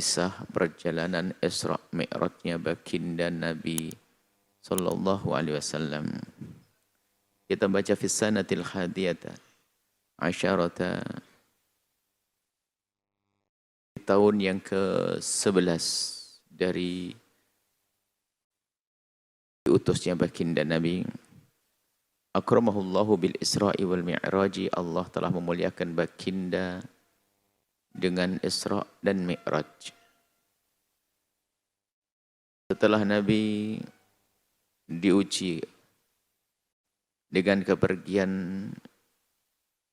kisah perjalanan Isra Mi'rajnya baginda Nabi sallallahu alaihi wasallam. Kita baca fi sanatil hadiyata asyarata, tahun yang ke-11 dari diutusnya baginda Nabi. Akramahullahu bil Isra'i wal Mi'raji, Allah telah memuliakan baginda dengan Isra dan Mi'raj. Setelah Nabi diuji dengan kepergian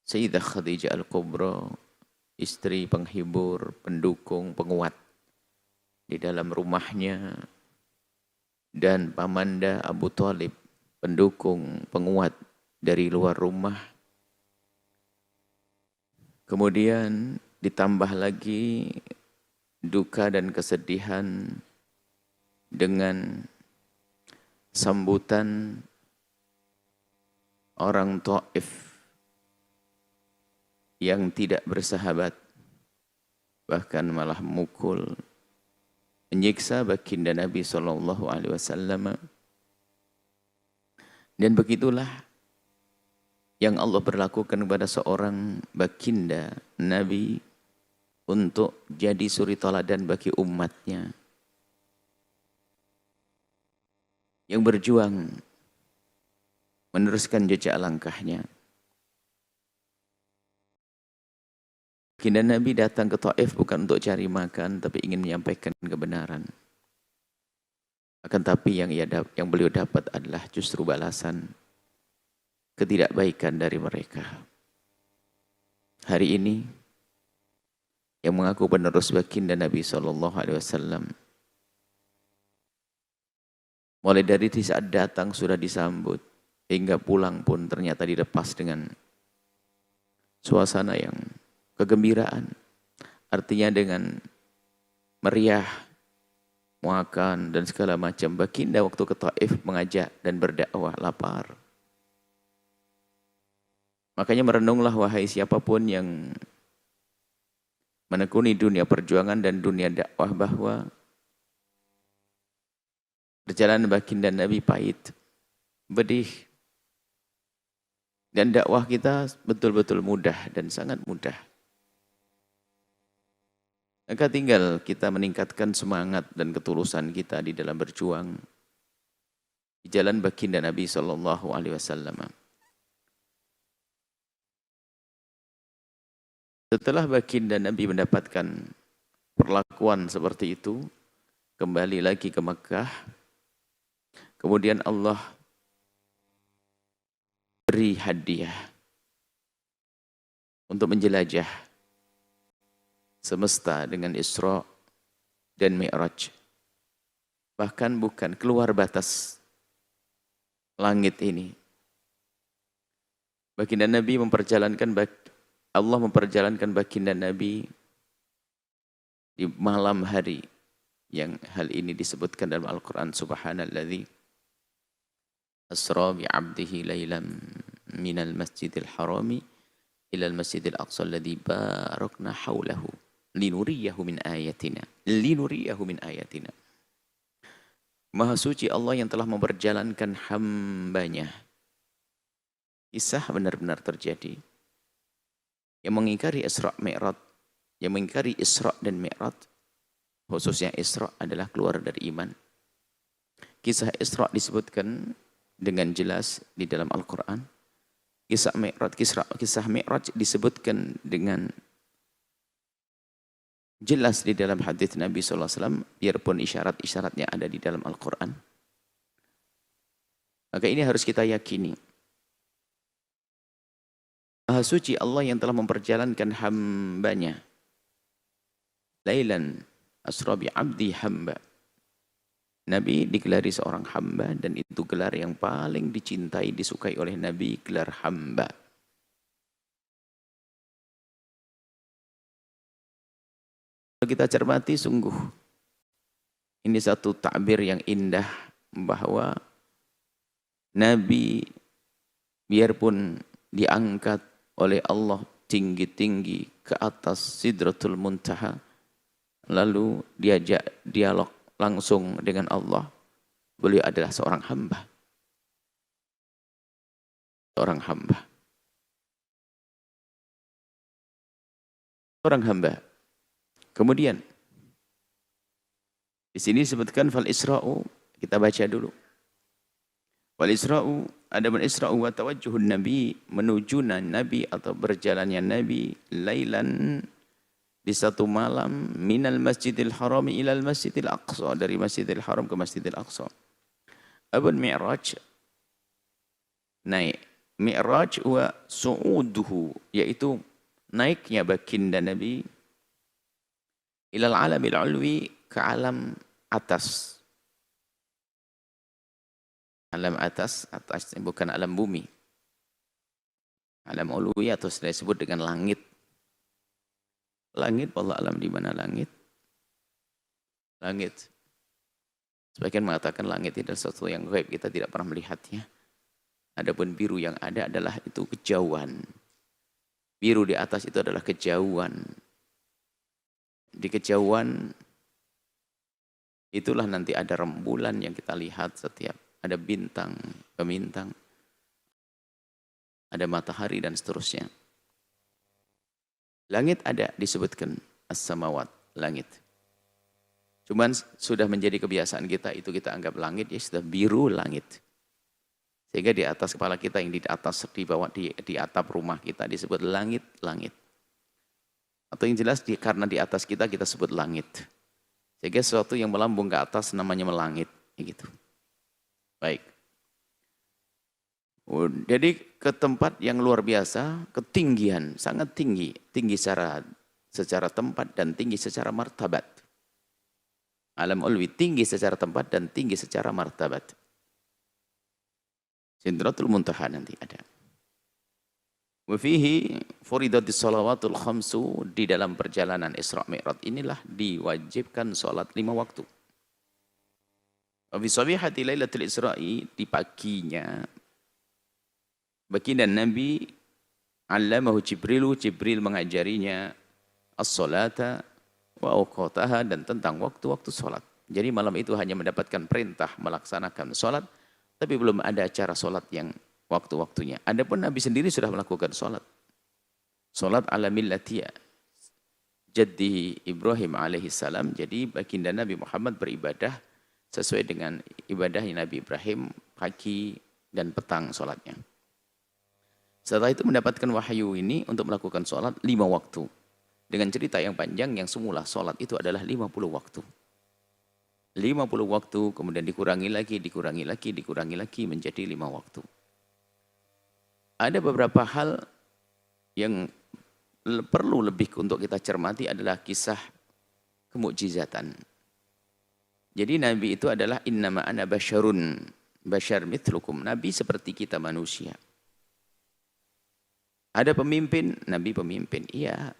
Sayyidah Khadijah Al-Kubra, istri penghibur, pendukung, penguat di dalam rumahnya, dan pamanda Abu Thalib, pendukung, penguat dari luar rumah. Kemudian ditambah lagi duka dan kesedihan dengan sambutan orang Taif yang tidak bersahabat, bahkan malah mukul, menyiksa baginda Nabi SAW. Dan begitulah yang Allah berlakukan kepada seorang baginda Nabi untuk jadi suri teladan bagi umatnya yang berjuang meneruskan jejak langkahnya. Baginda Nabi datang ke Taif bukan untuk cari makan, tapi ingin menyampaikan kebenaran. Akan tapi yang beliau dapat adalah justru balasan ketidakbaikan dari mereka. Hari ini yang mengaku penerus baginda Nabi SAW, mulai dari di saat datang sudah disambut, hingga pulang pun ternyata dilepas dengan suasana yang kegembiraan. Artinya dengan meriah, makan dan segala macam. Baginda waktu ke Taif mengajak dan berdakwah lapar. Makanya merenunglah wahai siapapun yang menekuni dunia perjuangan dan dunia dakwah, bahwa perjalanan baginda Nabi pahit, pedih, dan dakwah kita betul-betul mudah dan sangat mudah. Maka tinggal kita meningkatkan semangat dan ketulusan kita di dalam berjuang di jalan baginda Nabi SAW. Setelah baginda Nabi mendapatkan perlakuan seperti itu, kembali lagi ke Mekah. Kemudian Allah beri hadiah untuk menjelajah semesta dengan Isra dan Mi'raj. Bahkan bukan keluar batas langit ini. Baginda Nabi Allah memperjalankan baginda Nabi di malam hari, yang hal ini disebutkan dalam Al-Quran. Subhanalladzi asra bi'abdihi laylan minal masjidil harami ilal masjidil aqsa alladzi barakna haulahu linuriyahu min ayatina. Maha suci Allah yang telah memperjalankan hambanya. Kisah benar-benar terjadi. Yang mengingkari Isra Mi'raj, yang mengingkari Isra dan Mi'raj, khususnya Isra adalah keluar dari iman. Kisah Isra disebutkan dengan jelas di dalam Al-Quran. Kisah Mi'raj disebutkan dengan jelas di dalam hadis Nabi SAW, biarpun isyarat-isyaratnya ada di dalam Al-Quran. Maka ini harus kita yakini. Maha suci Allah yang telah memperjalankan hambanya. Lailan asra bi abdi hamba. Nabi digelari seorang hamba, dan itu gelar yang paling dicintai, disukai oleh Nabi, gelar hamba. Kalau kita cermati, sungguh ini satu takbir yang indah, bahwa Nabi biarpun diangkat oleh Allah tinggi-tinggi ke atas Sidratul Muntaha, lalu diajak dialog langsung dengan Allah. Beliau adalah seorang hamba. Seorang hamba. Seorang hamba. Kemudian di sini disebutkan fal Isra'u, kita baca dulu. Wal Isra'u, adapun Isra'u wa tawajjuhun Nabi, menuju Nabi atau berjalannya Nabi lailan di satu malam minal Masjidil Haram ilal Masjidil Aqsa, dari Masjidil Haram ke Masjidil Aqsa. Abun Mi'raj, naik. Mi'raj wa su'uduhu, yaitu naiknya baginda Nabi ilal alamil ulwi, ke alam atas. Alam atas, atas bukan alam bumi. Alam ulwi atau disebut dengan langit. Langit, wallah alam di mana langit. Langit. Sebagian mengatakan langit itu sesuatu yang gaib, kita tidak pernah melihatnya. Adapun biru yang ada adalah itu kejauhan. Biru di atas itu adalah kejauhan. Di kejauhan itulah nanti ada rembulan yang kita lihat setiap. Ada bintang, pemintang, ada matahari dan seterusnya. Langit ada disebutkan as-samawat, langit. Cuman sudah menjadi kebiasaan kita, itu kita anggap langit, ya sudah biru langit. Sehingga di atas kepala kita, yang di atas, di bawah, di atap rumah kita disebut langit, langit. Atau yang jelas karena di atas kita sebut langit. Sehingga sesuatu yang melambung ke atas namanya melangit, gitu. Baik. Jadi ke tempat yang luar biasa, ketinggian, sangat tinggi. Tinggi secara tempat dan tinggi secara martabat. Alam ulwi tinggi secara tempat dan tinggi secara martabat. Sidratul Muntaha nanti ada. Wa fihi furidatis salawatul khamsu, di dalam perjalanan Isra Mi'raj inilah diwajibkan salat 5 waktu. Wa fi shabihati lailatul Isra'i, di paginya baginda Nabi allamahu Jibril mengajarinya as-salata wa awqataha, dan tentang waktu-waktu salat. Jadi malam itu hanya mendapatkan perintah melaksanakan salat, tapi belum ada acara salat yang waktu-waktunya. Adapun Nabi sendiri sudah melakukan salat. Salat ala millati jaddi Ibrahim alaihi salam. Jadi baginda Nabi Muhammad beribadah sesuai dengan ibadahnya Nabi Ibrahim, pagi dan petang salatnya. Setelah itu mendapatkan wahyu ini untuk melakukan salat 5 waktu. Dengan cerita yang panjang, yang semula salat itu adalah 50 waktu. 50 waktu, kemudian dikurangi lagi menjadi 5 waktu. Ada beberapa hal yang perlu lebih untuk kita cermati adalah kisah kemukjizatan. Jadi Nabi itu adalah innama ana basyarun, basyar mithlukum. Nabi seperti kita manusia. Ada pemimpin, Nabi pemimpin. Iya.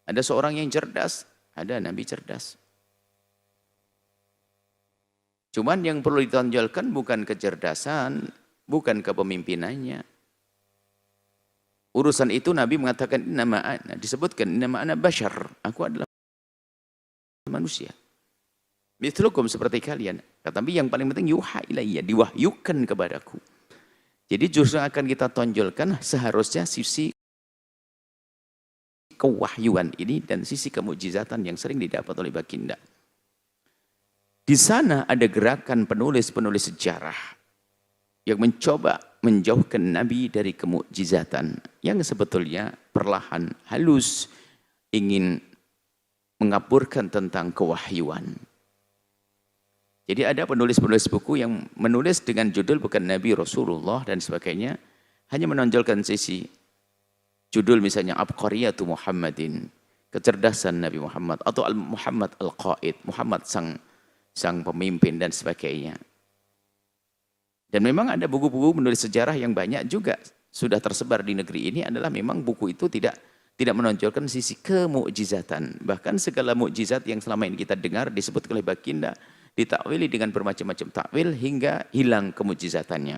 Ada seorang yang cerdas, ada Nabi cerdas. Cuman yang perlu ditonjolkan bukan kecerdasan, bukan kepemimpinannya. Urusan itu Nabi mengatakan innama ana, disebutkan innama ana basyar, aku adalah manusia. Mithlukum, seperti kalian. Tapi yang paling penting yuha ilayya, diwahyukan kepadaku. Jadi justru akan kita tonjolkan seharusnya sisi kewahyuan ini dan sisi kemujizatan yang sering didapat oleh baginda. Di sana ada gerakan penulis-penulis sejarah yang mencoba menjauhkan Nabi dari kemujizatan yang sebetulnya perlahan halus ingin mengaburkan tentang kewahyuan. Jadi ada penulis-penulis buku yang menulis dengan judul bukan Nabi Rasulullah dan sebagainya, hanya menonjolkan sisi judul misalnya Abqariyatu Muhammadin, kecerdasan Nabi Muhammad, atau Muhammad Al-Qaid, Muhammad sang pemimpin dan sebagainya. Dan memang ada buku-buku menulis sejarah yang banyak juga sudah tersebar di negeri ini, adalah memang buku itu tidak menonjolkan sisi kemukjizatan. Bahkan segala mukjizat yang selama ini kita dengar disebut oleh baginda ditakwili dengan bermacam-macam takwil hingga hilang kemujizatannya.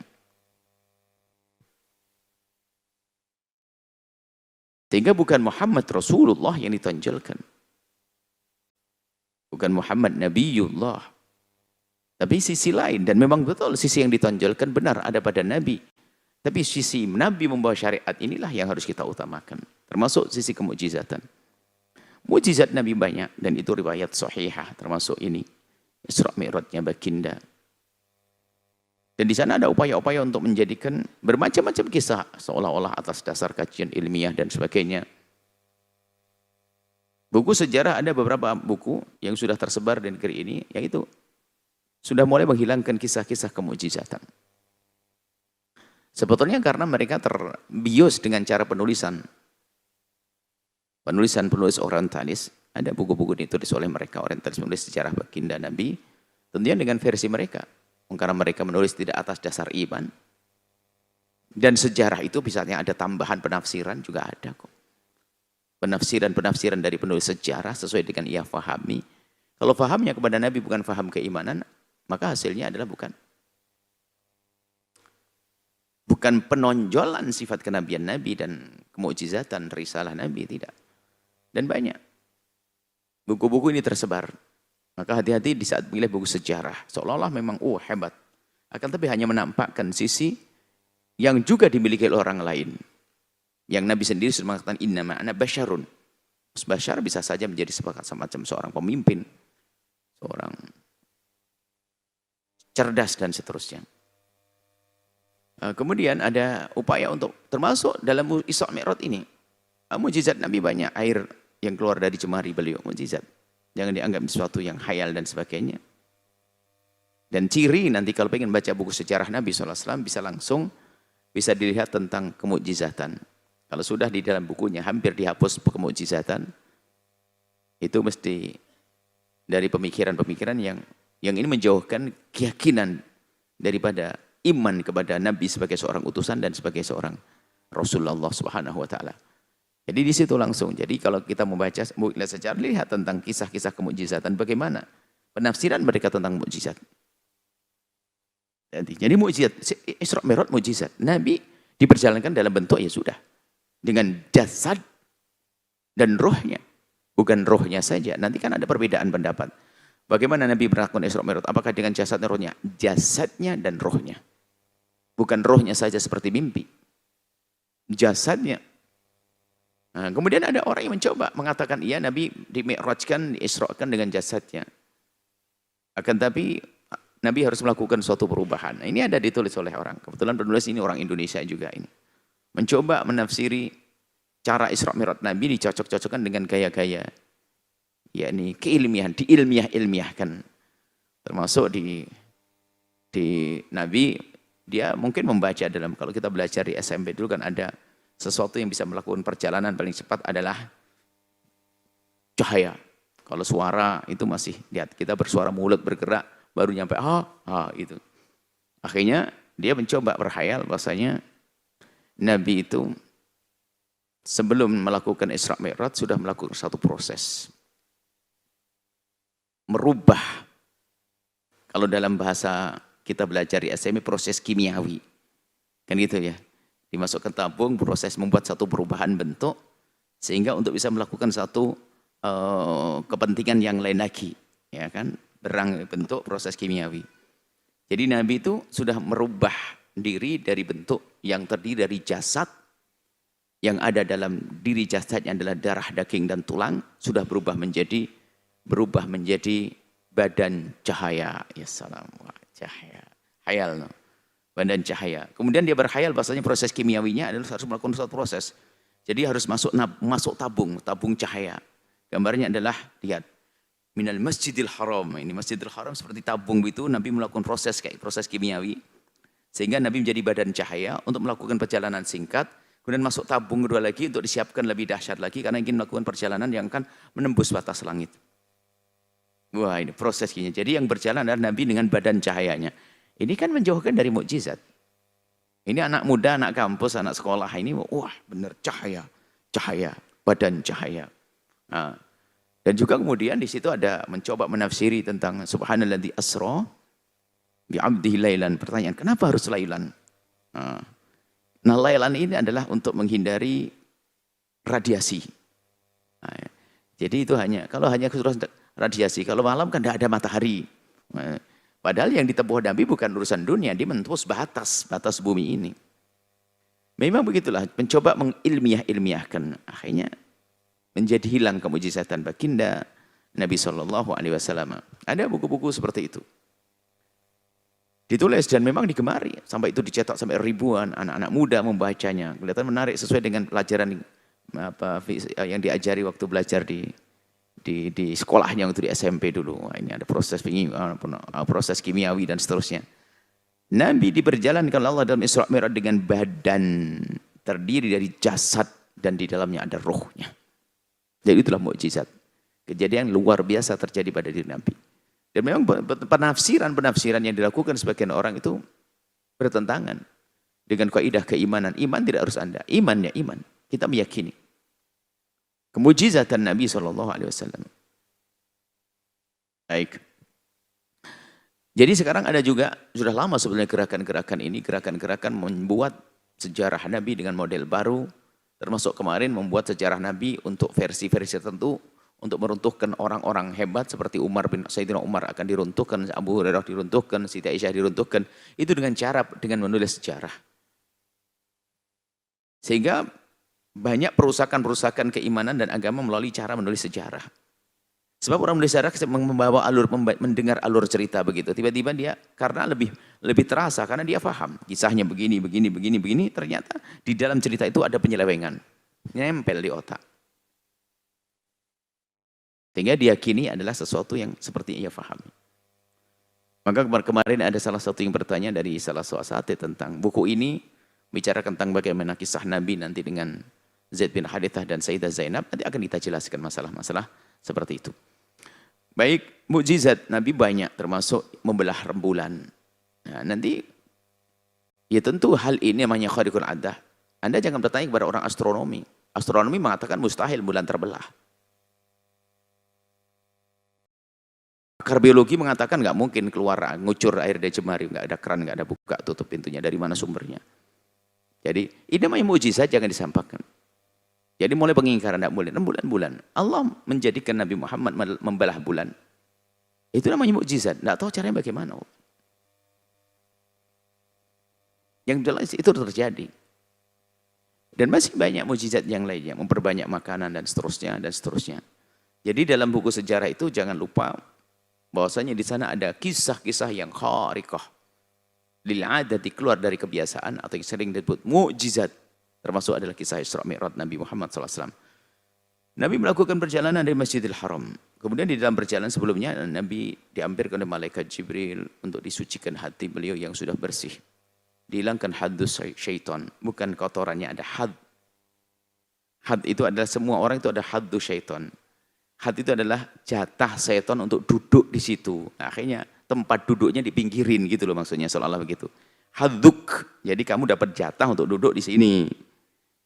Sehingga bukan Muhammad Rasulullah yang ditonjolkan. Bukan Muhammad Nabiullah. Tapi sisi lain, dan memang betul sisi yang ditonjolkan benar ada pada Nabi. Tapi sisi Nabi membawa syariat inilah yang harus kita utamakan. Termasuk sisi kemukjizatan. Mukjizat Nabi banyak, dan itu riwayat sahihah, termasuk ini. Isra Mi'rajnya baginda. Dan di sana ada upaya-upaya untuk menjadikan bermacam-macam kisah seolah-olah atas dasar kajian ilmiah dan sebagainya. Buku sejarah ada beberapa buku yang sudah tersebar di negeri ini, yaitu sudah mulai menghilangkan kisah-kisah kemukjizatan. Sebetulnya karena mereka terbius dengan cara penulisan. Penulis orientalis, ada buku-buku ditulis oleh mereka, orientalis menulis sejarah baginda Nabi, tentunya dengan versi mereka. Karena mereka menulis tidak atas dasar iman. Dan sejarah itu misalnya ada tambahan penafsiran juga ada kok. Penafsiran-penafsiran dari penulis sejarah sesuai dengan ia fahami. Kalau fahamnya kepada Nabi bukan faham keimanan, maka hasilnya adalah bukan penonjolan sifat kenabian Nabi dan kemukjizatan risalah Nabi, tidak. Dan banyak. Buku-buku ini tersebar. Maka hati-hati di saat memilih buku sejarah. Seolah-olah memang hebat. Akan tapi hanya menampakkan sisi yang juga dimiliki oleh orang lain. Yang Nabi sendiri sudah mengatakan innama ana basyarun. Basyar bisa saja menjadi semacam seorang pemimpin. Seorang cerdas dan seterusnya. Kemudian ada upaya untuk termasuk dalam Isra Mi'raj ini. Mukjizat Nabi banyak. Air yang keluar dari jemari beliau. Mukjizat. Jangan dianggap sesuatu yang khayal dan sebagainya. Dan ciri nanti kalau ingin baca buku sejarah Nabi SAW bisa dilihat tentang kemukjizatan. Kalau sudah di dalam bukunya hampir dihapus kemukjizatan, itu mesti dari pemikiran-pemikiran yang ini menjauhkan keyakinan daripada iman kepada Nabi sebagai seorang utusan dan sebagai seorang Rasulullah Subhanahu wa taala. Jadi di situ langsung. Jadi kalau kita membaca sejarah, lihat tentang kisah-kisah kemukjizatan, bagaimana penafsiran mereka tentang mukjizat. Jadi mukjizat, Isra Mi'raj mukjizat. Nabi diperjalankan dalam bentuk ya sudah. Dengan jasad dan rohnya. Bukan rohnya saja. Nanti kan ada perbedaan pendapat. Bagaimana Nabi melakukan Isra Mi'raj? Apakah dengan jasad dan rohnya? Jasadnya dan rohnya. Bukan rohnya saja seperti mimpi. Jasadnya. Nah, kemudian ada orang yang mencoba mengatakan, iya Nabi di-mi'rajkan, di-isra'kan dengan jasadnya. Akan tapi Nabi harus melakukan suatu perubahan. Nah, ini ada ditulis oleh orang. Kebetulan penulis ini orang Indonesia juga ini. Mencoba menafsiri cara Isra Mi'raj Nabi dicocok-cocokkan dengan gaya-gaya. Yakni keilmiahan, diilmiah-ilmiahkan. Termasuk di Nabi, dia mungkin membaca dalam, kalau kita belajar di SMP dulu kan ada sesuatu yang bisa melakukan perjalanan paling cepat adalah cahaya. Kalau suara itu masih, lihat kita bersuara mulut bergerak, baru nyampe itu. Akhirnya dia mencoba berkhayal bahasanya Nabi itu sebelum melakukan Isra Mi'raj sudah melakukan satu proses. Merubah. Kalau dalam bahasa kita belajar di SMP proses kimiawi. Kan gitu ya. Dimasukkan tabung, proses membuat satu perubahan bentuk, sehingga untuk bisa melakukan satu kepentingan yang lain lagi. Ya kan? Berang bentuk proses kimiawi. Jadi Nabi itu sudah merubah diri dari bentuk yang terdiri dari jasad, yang ada dalam diri jasadnya adalah darah, daging, dan tulang, sudah berubah menjadi badan cahaya. Ya salam, cahaya. Hayal, no? Badan cahaya. Kemudian dia berkhayal bahasanya proses kimiawinya adalah harus melakukan suatu proses. Jadi harus masuk tabung cahaya. Gambarnya adalah, lihat, minal masjidil haram. Ini masjidil haram seperti tabung itu, Nabi melakukan proses kimiawi. Sehingga Nabi menjadi badan cahaya untuk melakukan perjalanan singkat. Kemudian masuk tabung kedua lagi untuk disiapkan lebih dahsyat lagi karena ingin melakukan perjalanan yang akan menembus batas langit. Wah, ini prosesnya. Jadi yang berjalan adalah Nabi dengan badan cahayanya. Ini kan menjauhkan dari mukjizat. Ini anak muda, anak kampus, anak sekolah ini, wah benar cahaya, badan cahaya. Nah, dan juga kemudian di situ ada mencoba menafsiri tentang subhanalladzi asra bi'abdihi lailan. Pertanyaan, kenapa harus lailan? Nah, lailan ini adalah untuk menghindari radiasi. Nah, jadi itu kalau hanya radiasi. Kalau malam kan tidak ada matahari. Padahal yang ditempuh Nabi bukan urusan dunia, dia menembus batas bumi ini. Memang begitulah, mencoba mengilmiahkan. Akhirnya menjadi hilang kemujizatan baginda Nabi SAW. Ada buku-buku seperti itu. Ditulis dan memang digemari. Sampai itu dicetak sampai ribuan anak-anak muda membacanya. Kelihatan menarik sesuai dengan pelajaran yang diajari waktu belajar di sekolahnya untuk di SMP dulu. Ini ada proses kimiawi dan seterusnya. Nabi diperjalankan Allah dalam Isra Mi'raj dengan badan terdiri dari jasad dan di dalamnya ada rohnya. Jadi itulah mukjizat. Kejadian luar biasa terjadi pada diri Nabi. Dan memang penafsiran yang dilakukan sebagian orang itu bertentangan dengan kaidah keimanan. Iman tidak harus Anda. Imannya iman. Kita meyakini kemujizatan Nabi SAW. Baik. Jadi sekarang ada juga, sudah lama sebenarnya gerakan-gerakan ini, gerakan-gerakan membuat sejarah Nabi dengan model baru, termasuk kemarin membuat sejarah Nabi untuk versi-versi tertentu, untuk meruntuhkan orang-orang hebat seperti Sayyidina Umar akan diruntuhkan, Abu Hurairah diruntuhkan, Siti Aisyah diruntuhkan, itu dengan menulis sejarah. Sehingga banyak perusakan-perusakan keimanan dan agama melalui cara menulis sejarah. Sebab orang menulis sejarah membawa mendengar alur cerita begitu. Tiba-tiba dia karena lebih terasa karena dia paham kisahnya begini, ternyata di dalam cerita itu ada penyelewengan. Nempel di otak. Sehingga diyakini adalah sesuatu yang seperti ia pahami. Maka kemarin ada salah satu yang bertanya dari salah seorang sate tentang buku ini bicara tentang bagaimana kisah Nabi nanti dengan Zaid bin Harithah dan Sayyidah Zainab, nanti akan kita jelaskan masalah-masalah seperti itu. Baik, mukjizat Nabi banyak termasuk membelah rembulan. Nah, nanti ya tentu hal ini namanya khariqul adah. Anda jangan bertanya kepada orang astronomi. Astronomi mengatakan mustahil bulan terbelah. Pakar biologi mengatakan nggak mungkin keluar ngucur air dari jemari, nggak ada keran, nggak ada buka tutup pintunya, dari mana sumbernya. Jadi ini namanya mukjizat, jangan disampaikan. Jadi mulai pengingkaran tidak boleh. 6 bulan. Allah menjadikan Nabi Muhammad membelah bulan. Itu namanya mukjizat. Tidak tahu caranya bagaimana. Yang jelas itu terjadi. Dan masih banyak mukjizat yang lainnya. Memperbanyak makanan dan seterusnya. Jadi dalam buku sejarah itu jangan lupa bahwasanya di sana ada kisah-kisah yang khariqah. Lil'adati, keluar dari kebiasaan atau yang sering disebut mukjizat. Termasuk adalah kisah Isra Mi'raj Nabi Muhammad SAW. Nabi melakukan perjalanan dari Masjidil Haram. Kemudian di dalam perjalanan sebelumnya Nabi diampirkan oleh malaikat Jibril untuk disucikan hati beliau yang sudah bersih. Dihilangkan haddus syaitan. Bukan kotorannya, ada had. Had itu adalah semua orang itu ada haddus syaitan. Had itu adalah jatah syaitan untuk duduk di situ. Nah, akhirnya tempat duduknya dipinggirin gitu loh maksudnya, seolah-olah begitu. Hadduk. Jadi kamu dapat jatah untuk duduk di sini.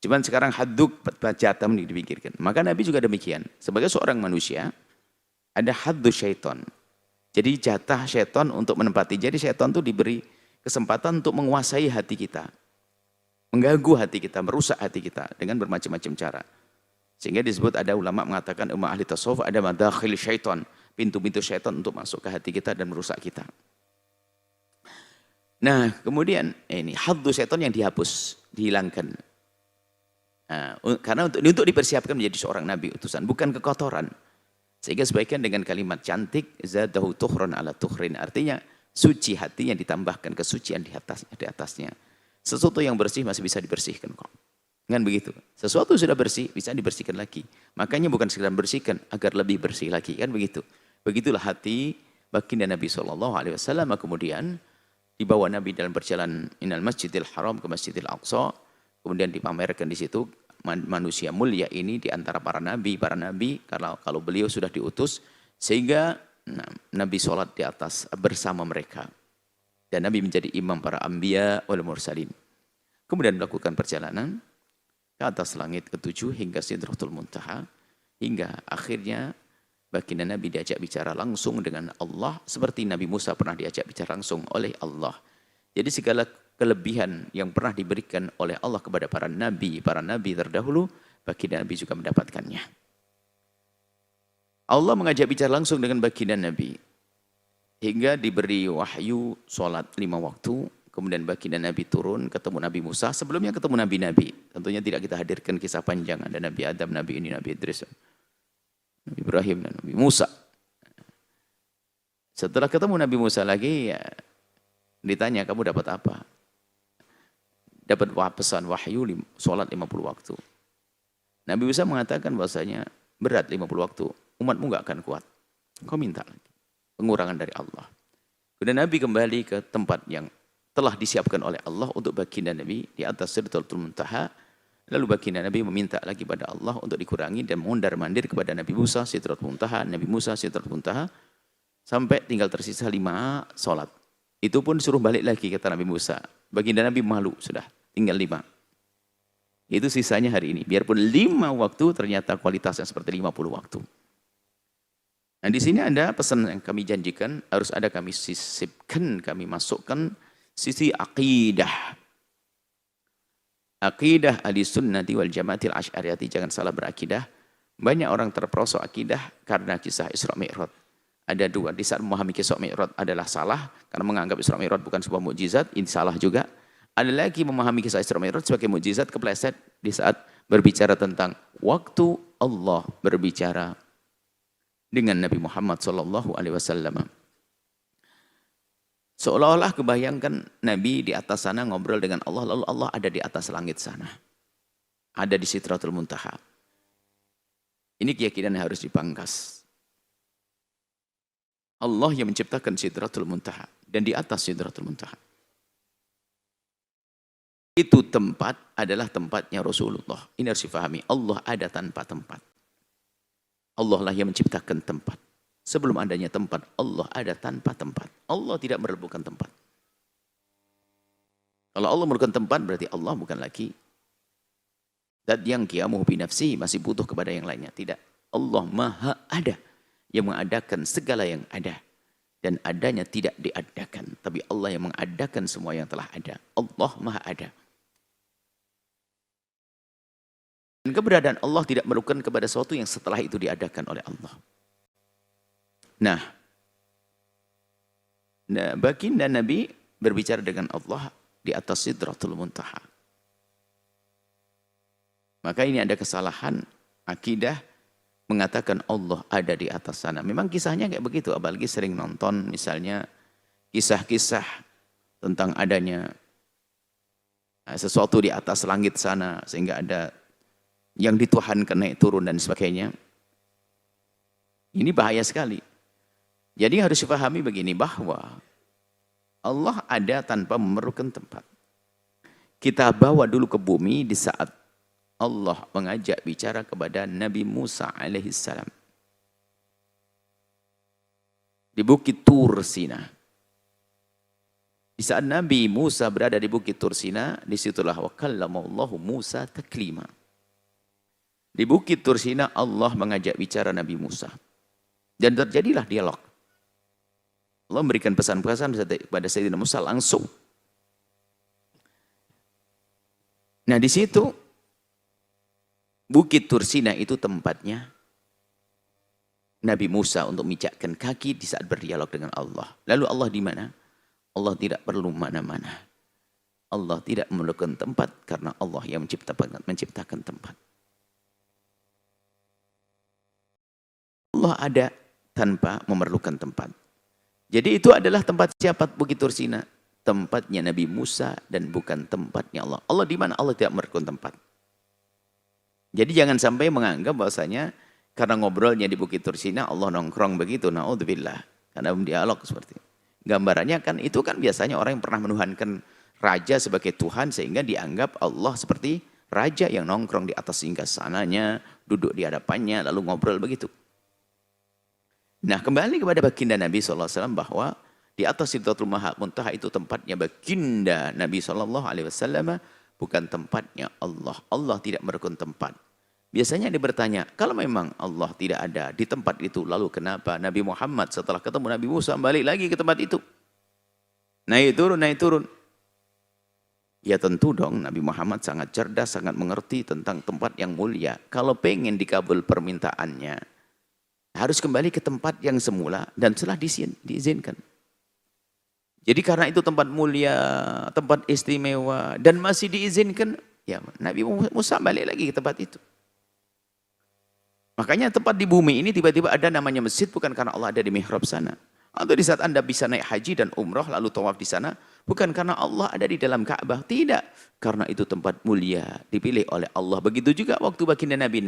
Cuman sekarang hadduk jatah dipikirkan. Maka Nabi juga demikian. Sebagai seorang manusia, ada haddus syaitan. Jadi jatah syaitan untuk menempati. Jadi syaitan itu diberi kesempatan untuk menguasai hati kita. Mengganggu hati kita, merusak hati kita dengan bermacam-macam cara. Sehingga disebut ada ulama mengatakan ummah ahli tasawuf ada madakhil syaitan. Pintu-pintu syaitan untuk masuk ke hati kita dan merusak kita. Nah kemudian ini haddus syaitan yang dihapus, dihilangkan. Nah, karena untuk dipersiapkan menjadi seorang nabi utusan, bukan kekotoran. Sehingga sebaiknya dengan kalimat cantik, zadahu tuhran ala tuhrin, artinya suci hati yang ditambahkan kesucian di atasnya. Sesuatu yang bersih masih bisa dibersihkan kok. Kan begitu. Sesuatu sudah bersih bisa dibersihkan lagi. Makanya bukan sekedar bersihkan agar lebih bersih lagi, kan begitu. Begitulah hati baginda Nabi SAW. Kemudian dibawa Nabi dalam perjalanan minal Masjidil Haram ke Masjidil Aqsa, kemudian dipamerkan di situ manusia mulia ini di antara para nabi kalau beliau sudah diutus, sehingga Nabi sholat di atas bersama mereka dan Nabi menjadi imam para anbiya wal mursalin. Kemudian melakukan perjalanan ke atas langit ketujuh hingga Sidratul Muntaha, hingga akhirnya baginda Nabi diajak bicara langsung dengan Allah seperti Nabi Musa pernah diajak bicara langsung oleh Allah. Jadi segala kelebihan yang pernah diberikan oleh Allah kepada para nabi terdahulu, baginda Nabi juga mendapatkannya. Allah mengajak bicara langsung dengan baginda Nabi. Hingga diberi wahyu sholat 5 waktu. Kemudian baginda Nabi turun, ketemu Nabi Musa. Sebelumnya ketemu Nabi-Nabi. Tentunya tidak kita hadirkan kisah panjang. Ada Nabi Adam, Nabi ini, Nabi Idris, Nabi Ibrahim, dan Nabi Musa. Setelah ketemu Nabi Musa lagi, ya, ditanya, kamu dapat apa? Dapat pesan wahyu, sholat 50 waktu. Nabi Musa mengatakan bahwasanya berat 50 waktu. Umatmu nggak akan kuat. Kau minta lagi. Pengurangan dari Allah. Kemudian Nabi kembali ke tempat yang telah disiapkan oleh Allah untuk baginda Nabi di atas Sidratul Muntaha. Lalu baginda Nabi meminta lagi pada Allah untuk dikurangi dan mondar-mandir kepada Nabi Musa Sidratul Muntaha, Nabi Musa Sidratul Muntaha, sampai tinggal tersisa 5 sholat. Itu pun suruh balik lagi kata Nabi Musa. Baginda Nabi malu sudah, tinggal 5. Itu sisanya hari ini. Biarpun 5 waktu ternyata kualitasnya seperti 50 waktu. Nah di sini ada pesan yang kami janjikan, harus ada kami sisipkan, kami masukkan sisi akidah. Akidah ahlussunnati wal jamaah asy'ariyati, jangan salah berakidah. Banyak orang terperosok akidah karena kisah Isra Mi'raj. Ada 2, di saat memahami kisah Mi'raj adalah salah, karena menganggap Isra Mi'raj bukan sebuah mukjizat, ini salah juga. Ada lagi memahami kisah Isra Mi'raj sebagai mukjizat, kepleset di saat berbicara tentang waktu Allah berbicara dengan Nabi Muhammad SAW. Seolah-olah kebayangkan Nabi di atas sana ngobrol dengan Allah, lalu Allah ada di atas langit sana. Ada di Sidratul Muntaha. Ini keyakinan yang harus dipangkas. Allah yang menciptakan Sidratul Muntaha. Dan di atas Sidratul Muntaha. Itu tempat adalah tempatnya Rasulullah. Ini harus difahami. Allah ada tanpa tempat. Allah lah yang menciptakan tempat. Sebelum adanya tempat, Allah ada tanpa tempat. Allah tidak memerlukan tempat. Kalau Allah memerlukan tempat, berarti Allah bukan lagi zat yang qiyamuhu bi nafsi, masih butuh kepada yang lainnya. Tidak. Allah maha ada, yang mengadakan segala yang ada. Dan adanya tidak diadakan. Tapi Allah yang mengadakan semua yang telah ada. Allah maha ada. Dan keberadaan Allah tidak memerlukan kepada sesuatu yang setelah itu diadakan oleh Allah. Nah, baginda Nabi berbicara dengan Allah di atas Sidratul Muntaha. Maka ini ada kesalahan akidah mengatakan Allah ada di atas sana. Memang kisahnya kayak begitu, apalagi sering nonton misalnya kisah-kisah tentang adanya sesuatu di atas langit sana, sehingga ada yang dituhankan naik turun dan sebagainya. Ini bahaya sekali. Jadi harus dipahami begini, bahwa Allah ada tanpa memerlukan tempat. Kita bawa dulu ke bumi di saat Allah mengajak bicara kepada Nabi Musa alaihissalam. Di Bukit Tur Sina. Di saat Nabi Musa berada di Bukit Tur Sina, disitulah wa kallamallahu Musa taklima. Di Bukit Tur Sina Allah mengajak bicara Nabi Musa. Dan terjadilah dialog. Allah memberikan pesan-pesan kepada Sayyidina Musa langsung. Nah di situ Bukit Tur Sina itu tempatnya Nabi Musa untuk mijakkan kaki di saat berdialog dengan Allah. Lalu Allah di mana? Allah tidak perlu mana-mana. Allah tidak memerlukan tempat karena Allah yang menciptakan tempat. Allah ada tanpa memerlukan tempat. Jadi itu adalah tempat siapa Bukit Tur Sina? Tempatnya Nabi Musa dan bukan tempatnya Allah. Allah di mana? Allah tidak memerlukan tempat. Jadi jangan sampai menganggap bahwasanya karena ngobrolnya di Bukit Tur Sina Allah nongkrong begitu. Naudzubillah. Karena dialog seperti itu. Gambarannya kan itu kan biasanya orang yang pernah menuhankan raja sebagai Tuhan sehingga dianggap Allah seperti raja yang nongkrong di atas singgasananya, duduk di hadapannya lalu ngobrol begitu. Nah kembali kepada baginda Nabi SAW bahwa di atas Sidratul Muntaha itu tempatnya baginda Nabi SAW, bukan tempatnya Allah. Allah tidak memerlukan tempat. Biasanya dia bertanya, kalau memang Allah tidak ada di tempat itu, lalu kenapa Nabi Muhammad setelah ketemu Nabi Musa balik lagi ke tempat itu? Naik turun. Ya tentu dong Nabi Muhammad sangat cerdas, sangat mengerti tentang tempat yang mulia. Kalau pengen dikabul permintaannya, Harus kembali ke tempat yang semula dan telah diizinkan. Jadi karena itu tempat mulia, tempat istimewa, dan masih diizinkan, ya Nabi Musa balik lagi ke tempat itu. Makanya tempat di bumi ini tiba-tiba ada namanya masjid bukan karena Allah ada di mihrab sana. Atau di saat Anda bisa naik haji dan umrah lalu tawaf di sana, bukan karena Allah ada di dalam Ka'bah. Tidak. Karena itu tempat mulia, dipilih oleh Allah. Begitu juga waktu baginda Nabi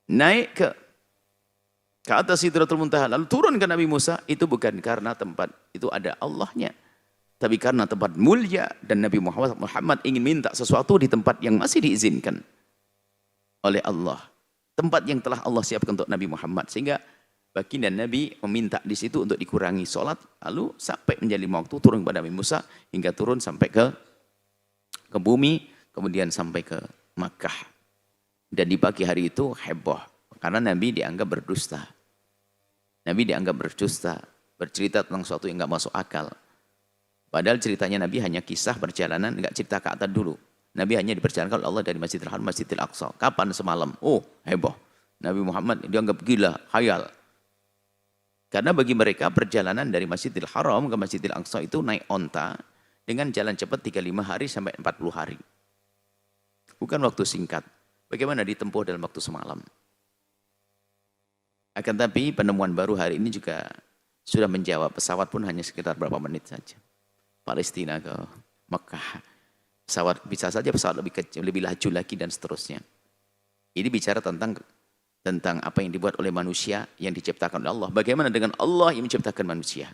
naik ke atas Sidratul Muntaha, lalu turun ke Nabi Musa, itu bukan karena tempat itu ada Allahnya. Tapi karena tempat mulia dan Nabi Muhammad ingin minta sesuatu di tempat yang masih diizinkan oleh Allah. Tempat yang telah Allah siapkan untuk Nabi Muhammad. Sehingga baginda Nabi meminta di situ untuk dikurangi sholat, lalu sampai menjadi waktu turun kepada Nabi Musa, hingga turun sampai ke bumi, kemudian sampai ke Makkah. Dan di pagi hari itu heboh, karena Nabi dianggap berdusta. Nabi dianggap berdusta, bercerita tentang sesuatu yang enggak masuk akal. Padahal ceritanya Nabi hanya kisah perjalanan, enggak cerita ke atas dulu. Nabi hanya diperjalankan oleh Allah dari Masjidil Haram, Masjidil Aqsa. Kapan? Semalam. Oh, heboh. Nabi Muhammad dianggap gila, khayal. Karena bagi mereka perjalanan dari Masjidil Haram ke Masjidil Aqsa itu naik onta dengan jalan cepat 35 hari sampai 40 hari. Bukan waktu singkat. Bagaimana ditempuh dalam waktu semalam. Akan tapi penemuan baru hari ini juga sudah menjawab. Pesawat pun hanya sekitar berapa menit saja. Palestina ke Mekah. Pesawat bisa saja pesawat lebih kecil, lebih laju lagi dan seterusnya. Ini bicara tentang apa yang dibuat oleh manusia yang diciptakan oleh Allah. Bagaimana dengan Allah yang menciptakan manusia?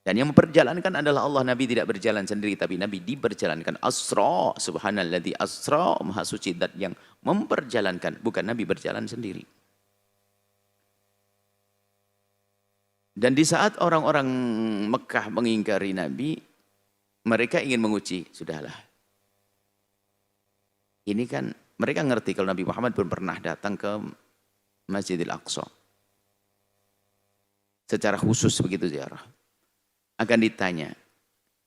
Dan yang memperjalankan adalah Allah. Nabi tidak berjalan sendiri, tapi Nabi diperjalankan. Asra, subhanalladzi asra, maha suci zat yang memperjalankan. Bukan Nabi berjalan sendiri. Dan di saat orang-orang Mekah mengingkari Nabi, mereka ingin menguji, sudahlah. Ini kan mereka ngerti kalau Nabi Muhammad belum pernah datang ke Masjidil Aqsa. Secara khusus begitu ziarah. Akan ditanya,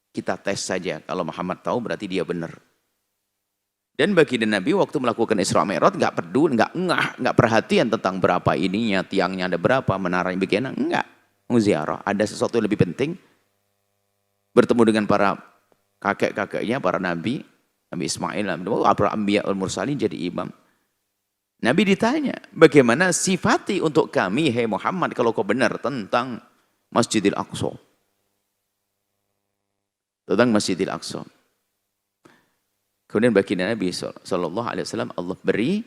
kita tes saja, kalau Muhammad tahu berarti dia benar. Dan baginda Nabi waktu melakukan Isra Mi'raj enggak peduli, enggak perhatian tentang berapa ininya, tiangnya ada berapa, menaranya bagaimana, enggak. Ziarah, ada sesuatu yang lebih penting. Bertemu dengan para kakek-kakeknya, para nabi, Nabi Ismail, para Anbiya al-Mursalin jadi imam. Nabi ditanya, bagaimana sifati untuk kami, hei Muhammad, kalau kau benar tentang Masjidil Aqsa. Tentang Masjidil Aqsa. Kemudian baginda Nabi SAW Allah beri,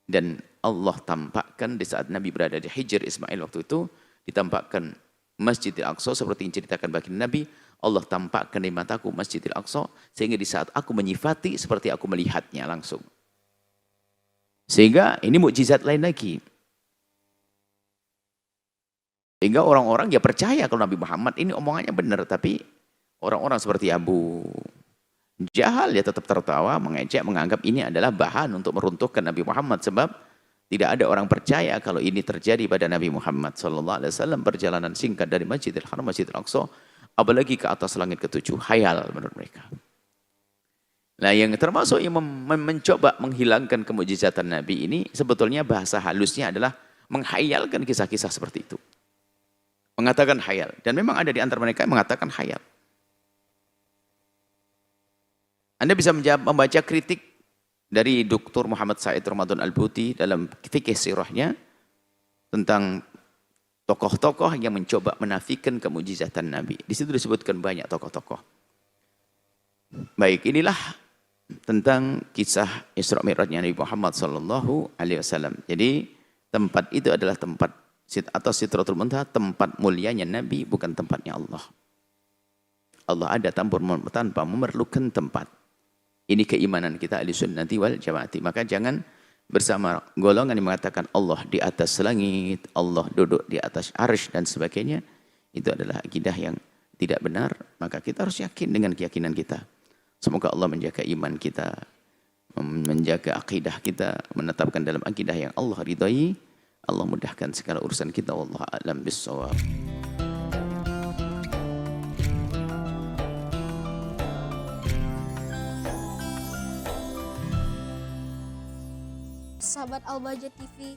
dan Allah tampakkan di saat Nabi berada di Hijr Ismail waktu itu, ditampakkan Masjidil Aqsa seperti yang diceritakan baginda Nabi. Allah tampakkan di mataku Masjidil Aqsa, sehingga di saat aku menyifati seperti aku melihatnya langsung. Sehingga ini mukjizat lain lagi. Sehingga orang-orang ya percaya kalau Nabi Muhammad ini omongannya benar, tapi orang-orang seperti Abu Jahal ya tetap tertawa, mengejek, menganggap ini adalah bahan untuk meruntuhkan Nabi Muhammad, sebab tidak ada orang percaya kalau ini terjadi pada Nabi Muhammad SAW. Perjalanan singkat dari Masjidil Haram, Masjidil Aqsa, apalagi ke atas langit ketujuh, khayal menurut mereka. Nah, yang termasuk yang mencoba menghilangkan kemujizatan Nabi ini, sebetulnya bahasa halusnya adalah menghayalkan kisah-kisah seperti itu. Mengatakan khayal. Dan memang ada di antara mereka yang mengatakan khayal. Anda bisa membaca kritik dari Dr. Muhammad Said Ramadan Al-Buti dalam fikih sirahnya tentang tokoh-tokoh yang mencoba menafikan kemujizatan Nabi. Di situ disebutkan banyak tokoh-tokoh. Baik, inilah tentang kisah Isra Mi'rajnya Nabi Muhammad SAW. Jadi tempat itu adalah tempat atau Sidratul Muntaha, tempat mulianya Nabi, bukan tempatnya Allah. Allah ada tanpa memerlukan tempat. Ini keimanan kita Ahlussunnati wal Jamaah. Maka jangan bersama golongan yang mengatakan Allah di atas langit, Allah duduk di atas arsy dan sebagainya. Itu adalah akidah yang tidak benar. Maka kita harus yakin dengan keyakinan kita. Semoga Allah menjaga iman kita, menjaga akidah kita, menetapkan dalam akidah yang Allah ridhai. Allah mudahkan segala urusan kita. Wallahu a'lam bissawab. Sahabat Al-Bahjah TV,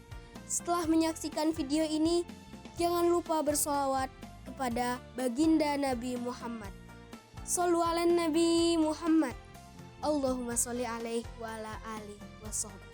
Setelah menyaksikan video ini, jangan lupa bersolawat kepada baginda Nabi Muhammad. Shollu ala Nabi Muhammad. Allahumma sholli alaihi wa ala alihi wa sahbihi.